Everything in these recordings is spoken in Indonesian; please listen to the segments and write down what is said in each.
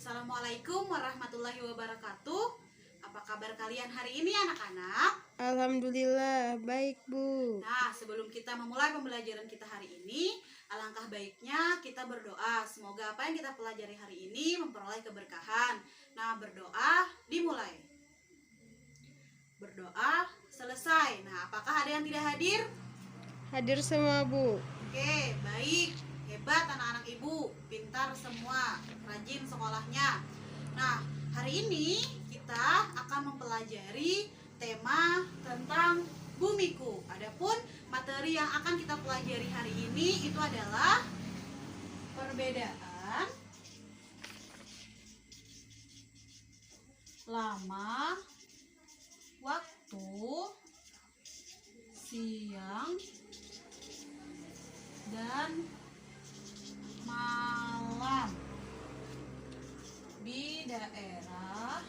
Assalamualaikum warahmatullahi wabarakatuh. Apa kabar kalian hari ini anak-anak? Alhamdulillah, baik Bu. Nah, sebelum kita memulai pembelajaran kita hari ini, alangkah baiknya kita berdoa. Semoga apa yang kita pelajari hari ini memperoleh keberkahan. Nah, berdoa dimulai. Berdoa selesai. Nah, apakah ada yang tidak hadir? Hadir semua Bu. Oke, baik. Hebat anak-anak ibu, pintar semua, rajin sekolahnya. Nah, hari ini kita akan mempelajari tema tentang bumiku. Adapun materi yang akan kita pelajari hari ini itu adalah perbedaan lama waktu siang dan malam di daerah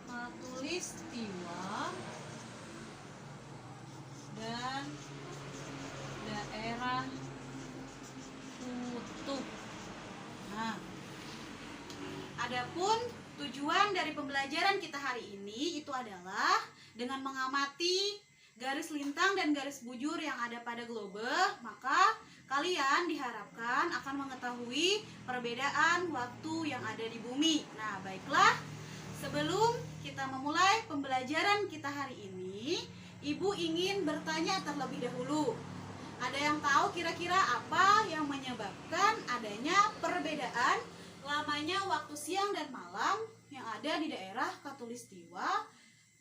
Khatulistiwa dan daerah kutub. Nah, adapun tujuan dari pembelajaran kita hari ini itu adalah dengan mengamati garis lintang dan garis bujur yang ada pada globe, maka kalian diharapkan akan mengetahui perbedaan waktu yang ada di bumi. Nah, baiklah, sebelum kita memulai pembelajaran kita hari ini, Ibu ingin bertanya terlebih dahulu. Ada yang tahu kira-kira apa yang menyebabkan adanya perbedaan lamanya waktu siang dan malam yang ada di daerah Khatulistiwa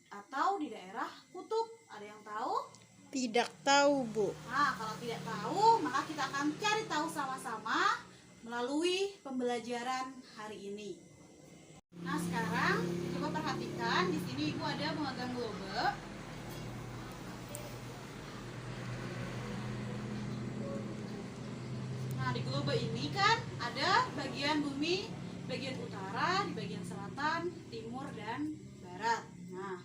atau di daerah kutub? Ada yang tahu? Tidak tahu Bu. Nah, kalau tidak tahu, maka kita akan cari tahu sama-sama melalui pembelajaran hari ini. Nah, sekarang coba perhatikan, di sini Ibu ada memegang globe. Nah, di globe ini kan ada bagian bumi, bagian utara, di bagian selatan, timur, dan barat. Nah,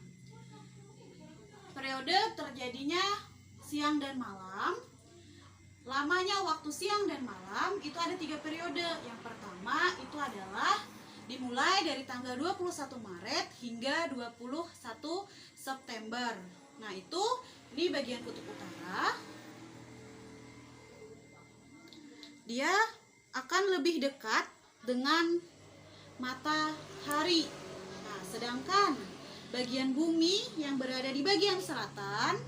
periode terjadinya siang dan malam, lamanya waktu siang dan malam itu ada 3 periode. Yang pertama itu adalah dimulai dari tanggal 21 Maret hingga 21 September. Nah, ini bagian kutub utara. Dia akan lebih dekat dengan matahari. Nah, sedangkan bagian bumi yang berada di bagian selatan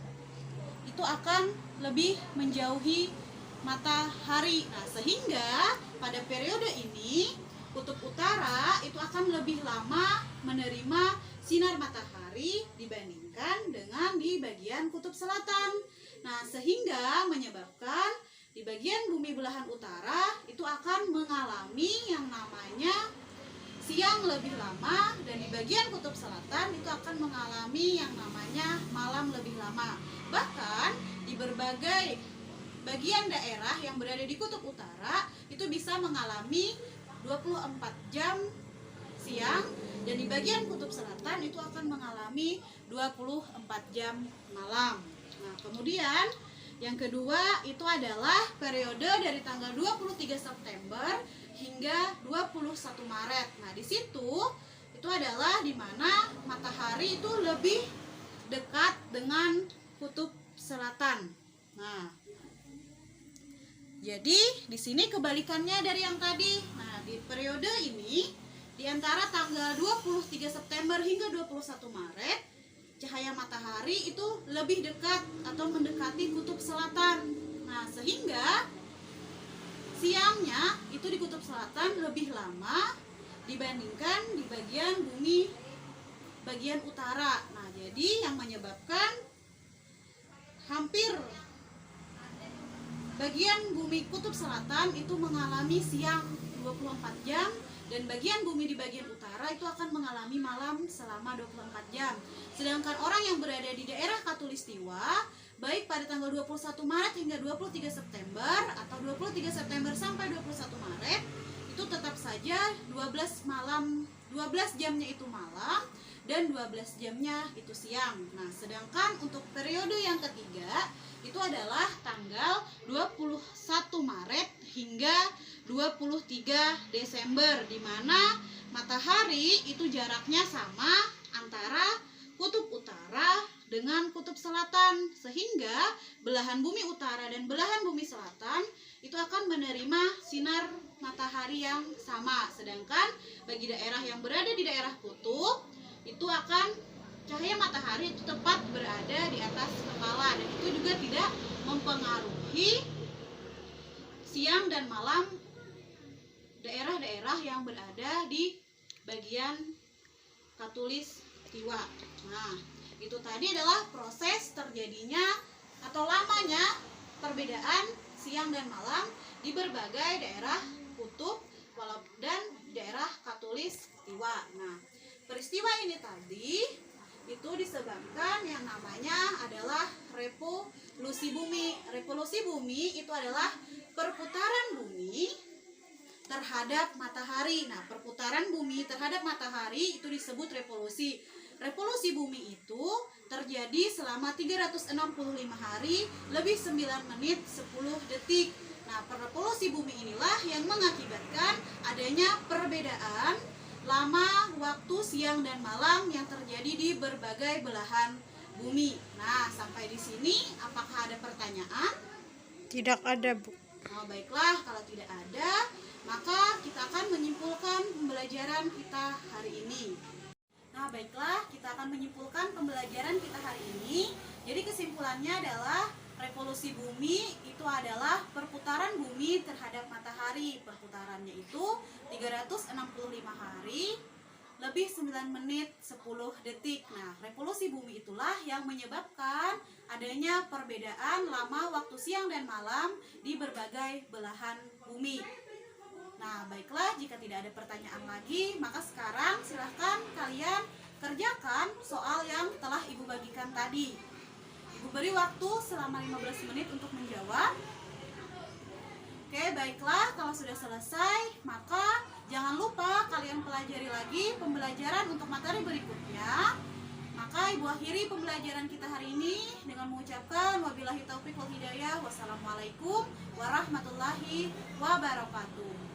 itu akan lebih menjauhi matahari. Nah, sehingga pada periode ini kutub utara itu akan lebih lama menerima sinar matahari dibandingkan dengan di bagian kutub selatan. Nah, sehingga menyebabkan di bagian bumi belahan utara itu akan mengalami yang namanya siang lebih lama, dan di bagian kutub selatan itu akan mengalami yang namanya malam lebih lama. Bahkan di berbagai bagian daerah yang berada di kutub utara itu bisa mengalami 24 jam siang, dan di bagian kutub selatan itu akan mengalami 24 jam malam. Nah, kemudian yang kedua itu adalah periode dari tanggal 23 September hingga 21 Maret. Nah, di situ itu adalah di mana matahari itu lebih dekat dengan kutub selatan. Nah, jadi di sini kebalikannya dari yang tadi. Nah, di periode ini di antara tanggal 23 September hingga 21 Maret, cahaya matahari itu lebih dekat atau mendekati kutub selatan. Nah, sehingga siangnya itu di kutub selatan lebih lama dibandingkan di bagian bumi bagian utara. Nah, jadi yang menyebabkan hampir bagian bumi kutub selatan itu mengalami siang 24 jam, dan bagian bumi di bagian utara itu akan mengalami malam selama 24 jam. Sedangkan orang yang berada di daerah Khatulistiwa, baik pada tanggal 21 Maret hingga 23 September atau 23 September sampai 21 Maret, itu tetap saja 12 jamnya itu malam dan 12 jamnya itu siang. Nah, sedangkan untuk periode yang ketiga itu adalah tanggal 21 Maret hingga 23 Desember, di mana matahari itu jaraknya sama antara kutub utara dengan kutub selatan, sehingga belahan bumi utara dan belahan bumi selatan itu akan menerima sinar matahari yang sama. Sedangkan bagi daerah yang berada di daerah kutub itu akan cahaya matahari itu tepat berada di atas kepala, dan itu juga tidak mempengaruhi siang dan malam daerah-daerah yang berada di bagian khatulistiwa. Nah, itu tadi adalah proses terjadinya atau lamanya perbedaan siang dan malam di berbagai daerah kutub dan daerah khatulistiwa. Nah, peristiwa ini tadi itu disebabkan yang namanya adalah revolusi bumi. Revolusi bumi itu adalah perputaran bumi terhadap matahari. Nah, perputaran bumi terhadap matahari itu disebut revolusi. Revolusi bumi itu terjadi selama 365 hari lebih 9 menit 10 detik. Nah, revolusi bumi inilah yang mengakibatkan adanya perbedaan lama waktu siang dan malam yang terjadi di berbagai belahan bumi. Nah, sampai di sini apakah ada pertanyaan? Tidak ada, Bu. Oh, baiklah, kalau tidak ada, maka kita akan menyimpulkan pembelajaran kita hari ini. Nah, baiklah, kita akan menyimpulkan pembelajaran kita hari ini. Jadi kesimpulannya adalah revolusi bumi itu adalah perputaran bumi terhadap matahari. Perputarannya itu 365 hari lebih 9 menit 10 detik. Nah, revolusi bumi itulah yang menyebabkan adanya perbedaan lama waktu siang dan malam di berbagai belahan bumi. Nah, baiklah, jika tidak ada pertanyaan lagi, maka sekarang silahkan kalian kerjakan soal yang telah Ibu bagikan tadi. Ibu beri waktu selama 15 menit untuk menjawab. Oke, baiklah, kalau sudah selesai, maka jangan lupa kalian pelajari lagi pembelajaran untuk materi berikutnya. Maka Ibu akhiri pembelajaran kita hari ini dengan mengucapkan wabillahi taufiq wal hidayah. Wassalamualaikum warahmatullahi wabarakatuh.